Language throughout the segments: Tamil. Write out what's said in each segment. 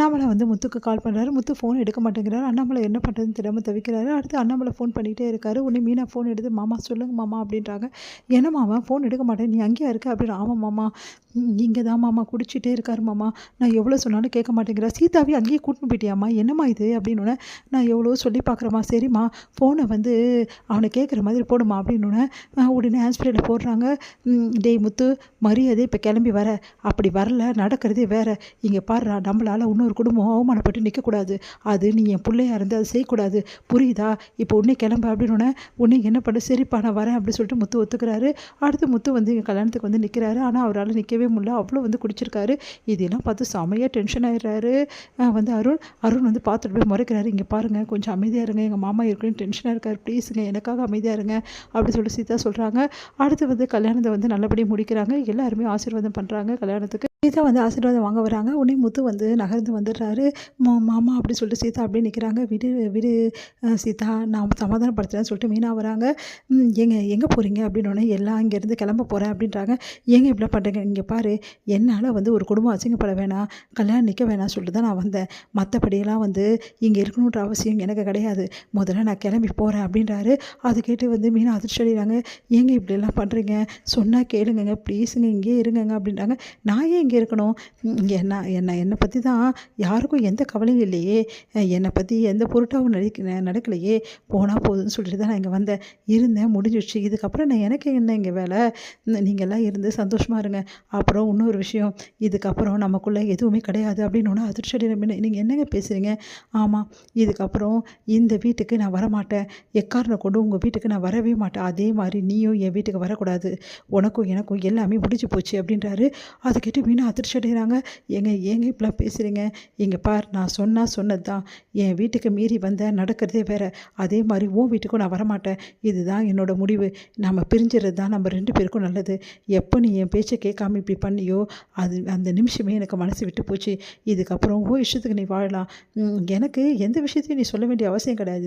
அண்ணாமலை வந்து முத்துக்கு கால் பண்ணுறாரு. முத்து ஃபோன் எடுக்க மாட்டேங்கிறாரு. அண்ணாமலை என்ன பண்ணுறதுன்னு தெரியாமல் தவிக்கிறாரு. அடுத்து அண்ணாமலை ஃபோன் பண்ணிகிட்டே இருக்காரு. உடனே மீனா ஃபோன் எடுத்து மாமா சொல்லுங்க மாமா அப்படின்றாங்க. என்ன மாமா ஃபோன் எடுக்க மாட்டேன், நீ அங்கேயா இருக்க அப்படின்னு. ஆமாம் மாமா, இங்கே தான் மாமா குடிச்சிட்டே இருக்காரு மாமா, நான் எவ்வளோ சொன்னாலும் கேட்க மாட்டேங்கிறா. சீதாவே அங்கேயே கூட்டின்னு போயிட்டியாம்மா, என்னம்மா இது அப்படின்னோடனே நான் எவ்வளோ சொல்லி பார்க்குறேம்மா, சரிம்மா ஃபோனை வந்து அவனை கேட்குற மாதிரி போடுமா அப்படின்னோடனே உடனே ஹாஸ்பிட்டலில் போடுறாங்க. டேய் முத்து, மரியாதை இப்போ கிளம்பி வர, அப்படி வரல நடக்கிறதே வேறு. இங்கே பாடுறா, நம்மளால் இன்னொரு குடும்பம் அவமானப்பட்டு நிற்கக்கூடாது. அது நீ என் பிள்ளையா இருந்து அதை செய்யக்கூடாது, புரியுதா? இப்போ உடனே கிளம்பு அப்படின்னோடனே உடனே என்ன பண்ண, சரிப்பா நான் வரேன் அப்படின்னு சொல்லிட்டு முத்து ஒத்துக்கிறாரு. அடுத்து முத்து வந்து எங்கள் கல்யாணத்துக்கு வந்து நிற்கிறாரு. ஆனால் அவரால் நிற்கவே முடியல, அவ்வளோ வந்து குடிச்சிருக்காரு. இதெல்லாம் பார்த்து செமையாக டென்ஷன் ஆகிடுறாரு. வந்து அருண் வந்து பார்த்துட்டு போய் முறைக்கிறாரு. இங்கே பாருங்கள், கொஞ்சம் அமைதியாக இருங்க, எங்கள் மாமா இருக்குன்னு டென்ஷனாக இருக்கார், ப்ளீஸுங்க எனக்காக அமைதியாக இருங்க அப்படி சொல்லி சீதா சொல்கிறாங்க. அடுத்து வந்து கல்யாணத்தை வந்து நல்லபடியாக முடிக்கிறாங்க. எல்லாருமே ஆசீர்வாதம் பண்ணுறாங்க கல்யாணத்துக்கு. சீதா வந்து ஆசீர்வாதம் வாங்க வராங்க. உடனே முத்து வந்து நகர்ந்து வந்துடுறாரு. மாமா அப்படி சொல்லிட்டு சீதா அப்படியே நிற்கிறாங்க. விடு விடு சீதா, நான் சமாதானப்படுத்துகிறேன்னு சொல்லிட்டு மீனா வராங்க. எங்கே போகிறீங்க அப்படின்னோடனே எல்லாம் இங்கேருந்து கிளம்ப போகிறேன் அப்படின்றாங்க. ஏங்க இப்படிலாம் பண்ணுறீங்க, இங்கே பாரு, என்னால் வந்து ஒரு குடும்பம் அசிங்கப்பட வேணாம், கல்யாணம் நிற்க வேணாம் சொல்லிட்டு தான் நான் வந்தேன். மற்றபடியெல்லாம் வந்து இங்கே இருக்கணுன்ற அவசியம் எனக்கு கிடையாது, முதல்ல நான் கிளம்பி போகிறேன் அப்படின்றாரு. அது கேட்டு வந்து மீனா அதிர்ச்சி அடைகிறாங்க. ஏங்க இப்படியெல்லாம் பண்ணுறீங்க, சொன்னால் கேளுங்க ப்ளீஸுங்க, இங்கேயே இருங்கங்க அப்படின்றாங்க. நான் ஏன் இங்கே இருக்கணும், என்னை பற்றி தான் யாருக்கும் எந்த கவலையும் இல்லையே, என்னை பற்றி எந்த பொருட்டாகவும் நடக்கலையே, போனால் போதும்னு சொல்லிட்டு தான் நான் இங்கே வந்தேன், இருந்தேன், முடிஞ்சிடுச்சு. இதுக்கப்புறம் நான் எனக்கு என்ன இங்கே வேலை, நீங்கள்லாம் இருந்து சந்தோஷமாக இருங்க. அப்புறம் இன்னொரு விஷயம், இதுக்கப்புறம் நமக்குள்ளே எதுவுமே கிடையாது அப்படின்னு அதிர்ச்சி அடைகிறேன். நீங்கள் என்னங்க பேசுகிறீங்க? ஆமாம், இதுக்கப்புறம் இந்த வீட்டுக்கு நான் வரமாட்டேன், எக்காரணம் கொண்டு உங்கள் வீட்டுக்கு நான் வரவே மாட்டேன். அதே மாதிரி நீயும் என் வீட்டுக்கு வரக்கூடாது, உனக்கும் எனக்கும் எல்லாமே முடிஞ்சு போச்சு அப்படின்றாரு. அதை கேட்டு மீனா அதிர்ச்சி அடைகிறாங்க. ஏங்க இப்படிலாம் பேசுகிறீங்க, இங்கே பார், நான் சொன்னது தான், என் வீட்டுக்கு மீறி வந்த நடக்கிறதே வேறு, அதே மாதிரி உன் வீட்டுக்கும் நான் வரமாட்டேன், இதுதான் என்னோட முடிவு, நம்ம பிரிஞ்சிறது தான் நம்ம 2 பேருக்கும் நல்லது. எப்போ நீ என் பேச்சை கேட்காம இப்படி பண்ணியோ, அந்த நிமிஷமே எனக்கு மனசு விட்டு போச்சு. இதுக்கப்புறம் உன் இஷ்டத்துக்கு நீ வாழலாம், எனக்கு எந்த விஷயத்தையும் நீ சொல்ல வேண்டிய அவசியம் கிடையாது.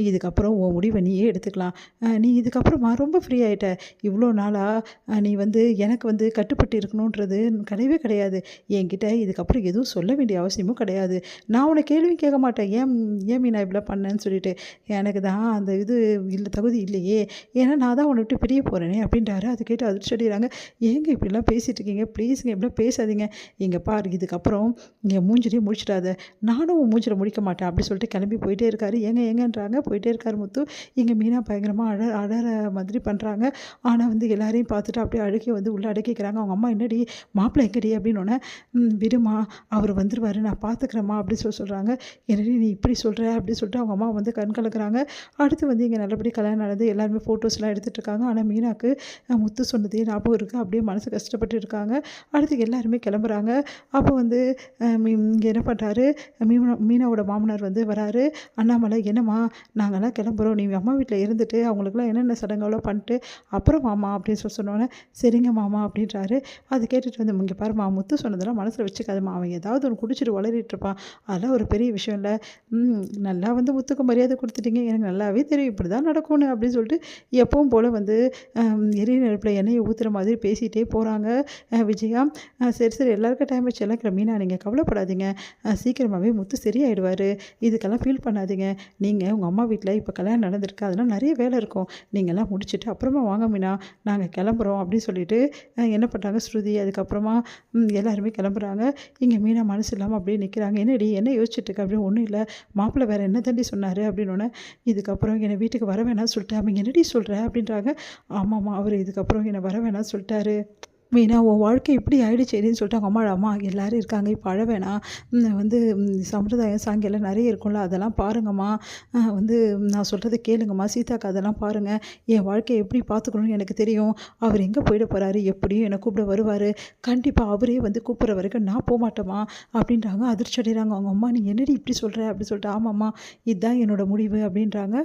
இதுக்கப்புறம் உன் முடிவை நீயே எடுத்துக்கலாம். நீ இதுக்கப்புறமா ரொம்ப ஃப்ரீ ஆகிட்ட. இவ்வளோ நாளாக நீ வந்து எனக்கு வந்து கட்டுப்பட்டு இருக்கணுன்றது கிடையவே கிடையாது. என்கிட்ட இதுக்கப்புறம் எதுவும் சொல்ல வேண்டிய அவசியமும் கிடையாது. நான் உன்னை கேள்வி கேட்க மாட்டேன், ஏன் மீனா இப்படிலாம் பண்ணேன்னு சொல்லிட்டு. எனக்கு தான் அந்த இது தகுதி இல்லையே, ஏன்னா நான் தான் உன்னை விட்டு பிரிய போகிறேனே அப்படின்றாரு. அது கேட்டு அதிர்ச்சி அடைகிறாங்க. ஏங்க இப்படிலாம் பேசிகிட்டு இருக்கீங்க, ப்ளீஸுங்க இப்படிலாம் பேசாதீங்க. இங்கே பார், இதுக்கப்புறம் என் மூஞ்சிலே முடிச்சிடாத, நானும் உன் மூஞ்சில் முடிக்க மாட்டேன் அப்படி சொல்லிட்டு கிளம்பி போயிட்டே இருக்காரு. ஏங்கன்றாங்க, போயிட்டே இருக்காரு முத்து. இங்கே மீனா பயங்கரமாக அழற மாதிரி பண்ணுறாங்க. ஆனால் வந்து எல்லாரையும் பார்த்துட்டு அப்படியே அழுகி வந்து உள்ளே அடக்கிக்கிறாங்க. அவங்க அம்மா, என்னடி மாப்பிள்ளை எங்கடி அப்படின்னோடனே, விடுமா, அவர் வந்துடுவார், நான் பார்த்துக்கிறேம்மா அப்படி சொல்கிறாங்க. என்னடி நீ இப்படி சொல்கிற அப்படின்னு சொல்லிட்டு அவங்க அம்மா வந்து கண் கலக்கிறாங்க. அடுத்து வந்து இங்கே நல்லபடி கல்யாணம் நடந்து எல்லாருமே ஃபோட்டோஸ்லாம் எடுத்துகிட்டு இருக்காங்க. ஆனால் மீனாக்கு முத்து சொன்னதே ஞாபகம் இருக்குது, அப்படியே மனசு கஷ்டப்பட்டு இருக்காங்க. அடுத்து எல்லாருமே கிளம்புறாங்க. அப்போ வந்து இங்கே என்ன பண்ணுறாரு, மீனாவோட மாமனார் வந்து வராரு. அண்ணாமலை, என்னம்மா நாங்கள்லாம் கிளம்புறோம், நீ அம்மா வீட்டில் இருந்துட்டு அவங்களுக்குலாம் என்னென்ன சடங்கெல்லாம் பண்ணிட்டு அப்புறம் மாமா அப்படின்னு சொன்னோன்னே, சரிங்க மாமா அப்படின்றாரு. அது கேட்டுட்டு வந்து, இங்கே பாருமா, முத்து சொன்னதெல்லாம் மனசில் வச்சுக்காதம்மா, அவன் ஏதாவது ஒன்று குடிச்சிட்டு வளரிட்டு இருப்பான், அதெல்லாம் ஒரு பெரிய விஷயம் இல்லை. நல்லா வந்து முத்துக்கு மரியாதை கொடுத்துட்டீங்க, எனக்கு நல்லாவே தெரியும் இப்படி தான் நடக்கும்னு அப்படின்னு சொல்லிட்டு எப்பவும் போல் வந்து எரிய நெருப்பில் எண்ணெயை ஊற்றுற மாதிரி பேசிகிட்டே போகிறாங்க விஜயா. சரி எல்லாருக்கும் டைம் வச்சு எல்லாம் மீனா, நீங்கள் கவலைப்படாதீங்க, சீக்கிரமாகவே முத்து சரியாயிடுவார், இதுக்கெல்லாம் ஃபீல் பண்ணாதீங்க. நீங்கள் உங்கள் அம்மா வீட்டில் இப்போ கல்யாணம் நடந்திருக்கு, அதெல்லாம் நிறைய வேலை இருக்கும், நீங்கள்லாம் முடிச்சுட்டு அப்புறமா வாங்க மீனா, நாங்கள் கிளம்புறோம் அப்படின்னு சொல்லிட்டு என்ன பண்ணுறாங்க ஸ்ருதி. அதுக்கப்புறமா எல்லாருமே கிளம்புறாங்க. இங்கே மீனா மனசு இல்லாமல் அப்படியே நிற்கிறாங்க. என்னடி என்ன யோசிச்சுட்டு இருக்க அப்படின்னு. ஒன்றும் இல்லை, மாப்பிள்ளை வேறு என்ன தாண்டி சொன்னார் அப்படின்னோடனே, இதுக்கப்புறம் என்னை வீட்டுக்கு வர வேணாம்னு சொல்லிட்டு. அவங்க என்னடி சொல்கிற அப்படின்றாங்க. ஆமாம்மா, அவர் இதுக்கப்புறம் என்னை வர வேணாம்னு சொல்லிட்டாரு. மீனா, உன் வாழ்க்கை இப்படி ஆகிடுச்சேன்னு சொல்லிட்டு அவங்க அம்மா எல்லோரும் இருக்காங்க, இப்போ அழ வேணாம், வந்து சம்பிரதாயம் சாங்கியெல்லாம் நிறைய இருக்கும்ல, அதெல்லாம் பாருங்கம்மா, வந்து நான் சொல்கிறத கேளுங்கம்மா, சீதாக்கா அதெல்லாம் பாருங்கள், என் வாழ்க்கையை எப்படி பார்த்துக்கணும்னு எனக்கு தெரியும், அவர் எங்கே போயிட போகிறாரு, எப்படியும் என்னை கூப்பிட வருவார், கண்டிப்பாக அவரே வந்து கூப்பிட்ற வரைக்கும் நான் போக மாட்டேம்மா அப்படின்றாங்க. அதிர்ச்சி அடைகிறாங்க அவங்க அம்மா. நீ என்னடி இப்படி சொல்கிற அப்படி சொல்லிட்டு. ஆமாம்மா, இதுதான் என்னோடய முடிவு அப்படின்றாங்க.